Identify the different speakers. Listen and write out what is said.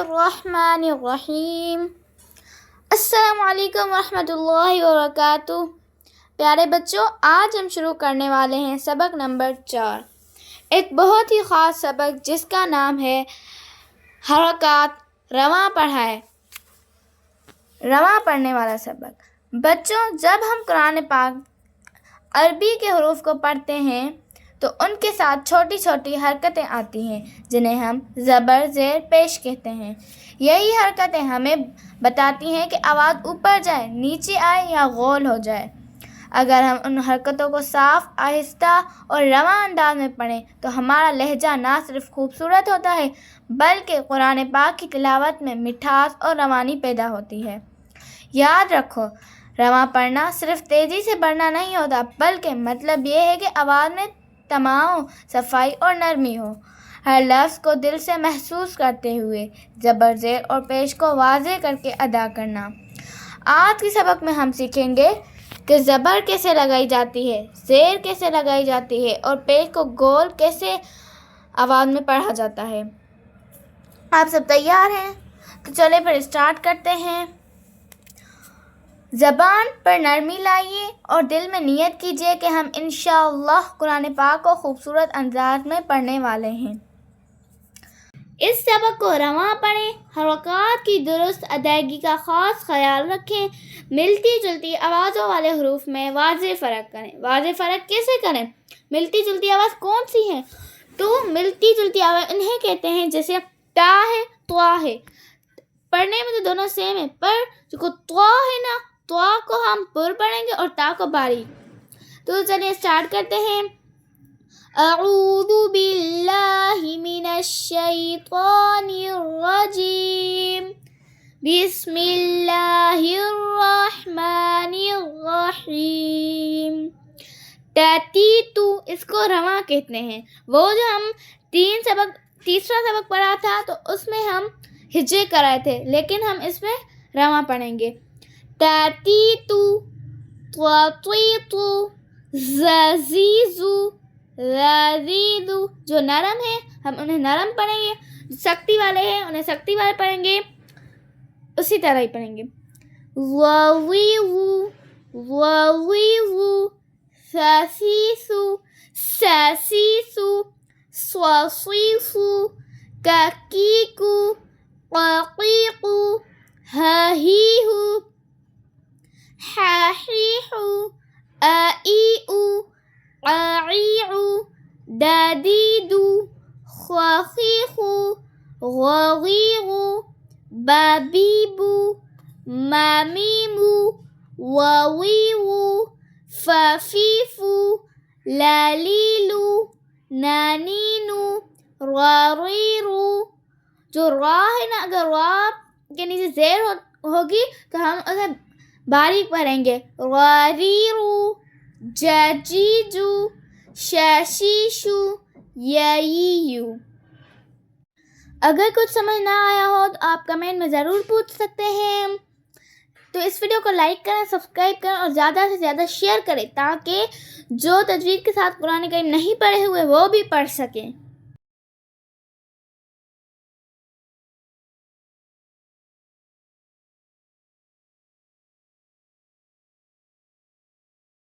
Speaker 1: बिस्मिल्लाहिर्रहमानिर्रहीम। अस्सलाम वालेकुम रहमतुल्लाहि व बरकातुहू। प्यारे बच्चों, आज हम शुरू करने वाले हैं सबक नंबर 4, एक बहुत ही ख़ास सबक जिसका नाम है हरकत रवां पढ़ाए। रवां पढ़ने वाला सबक। बच्चों, जब हम कुरान पाक अरबी के हरूफ को पढ़ते हैं तो उनके साथ छोटी छोटी हरकतें आती हैं जिन्हें हम ज़बर ज़ेर पेश कहते हैं। यही हरकतें हमें बताती हैं कि आवाज़ ऊपर जाए, नीचे आए या गोल हो जाए। अगर हम उन हरकतों को साफ, आहिस्ता और रवां अंदाज में पढ़ें तो हमारा लहजा ना सिर्फ खूबसूरत होता है बल्कि कुरान पाक की तिलावत में मिठास और रवानी पैदा होती है। याद रखो, रवां पढ़ना सिर्फ तेज़ी से पढ़ना नहीं होता बल्कि मतलब ये है कि आवाज़ में तमाम सफाई और नरमी हो। हर लफ्ज़ को दिल से महसूस करते हुए ज़बर ज़ेर और पेश को वाज़ेह करके अदा करना। आज के सबक में हम सीखेंगे कि ज़बर कैसे लगाई जाती है, ज़ेर कैसे लगाई जाती है और पेश को गोल कैसे आवाज़ में पढ़ा जाता है। आप सब तैयार हैं? तो चले फिर स्टार्ट करते हैं। ज़बान पर नरमी लाइए और दिल में नियत कीजिए कि हम इंशाअल्लाह कुरान पाक को खूबसूरत अंदाज में पढ़ने वाले हैं। इस सबक को रवां पढ़ें, हरकत की दुरुस्त अदायगी का ख़ास ख्याल रखें, मिलती जुलती आवाज़ों वाले हरूफ में वाज़ेह फ़र्क करें। वाज़ेह फ़र्क कैसे करें? मिलती जुलती आवाज़ कौन सी है? तो मिलती जुलती आवाज़ उन्हें कहते हैं जैसे ता है, त्वा है। पढ़ने में तो दोनों सेम है, पर जो त्वा है ना, त्वा को हम पुर पढ़ेंगे और ता को बारीक। तो चलिए स्टार्ट करते हैं। अऊज़ु बिल्लाहि मिनश शैतानिर रजीम। बिस्मिल्लाहिर रहमानिर रहीम। ततीतु, इसको रवां कहते हैं। वो जो हम तीसरा सबक पढ़ा था तो उसमें हम हिज्जे कराए थे, लेकिन हम इसमें रवां पढ़ेंगे। ततीतु, त्वतीतु, ज़ज़ीज़ु, ज़ज़ीज़ु। जो नरम है हम उन्हें नरम पढ़ेंगे, जो सख्ती वाले हैं उन्हें सख्ती वाले पढ़ेंगे, उसी तरह ही पढ़ेंगे। ववीवु, ववीवु, ससीसु, ससीसु, स्वसीसु, ककीकु, क़कीकु, हहीहु, हाहीहु, आईउ, आईउ, दादीदु, ख़ाख़ीख़ु, ग़गीग़ु, बाबीबु, मामीमु, ववीवु, फ़फ़ीफ़ु, लालीलु, नानीनु, रारीरु। जो रा है ना, अगर रा के नीचे ज़ेर होगी तो हम उसे बारीक पढ़ेंगे। रारीरु, जजीजु, शशीशु, ययीयु। अगर कुछ समझ ना आया हो तो आप कमेंट में ज़रूर पूछ सकते हैं। तो इस वीडियो को लाइक करें, सब्सक्राइब करें और ज़्यादा से ज़्यादा शेयर करें ताकि जो तजवीज़ के साथ कुरान करीम नहीं पढ़े हुए वो भी पढ़ सकें।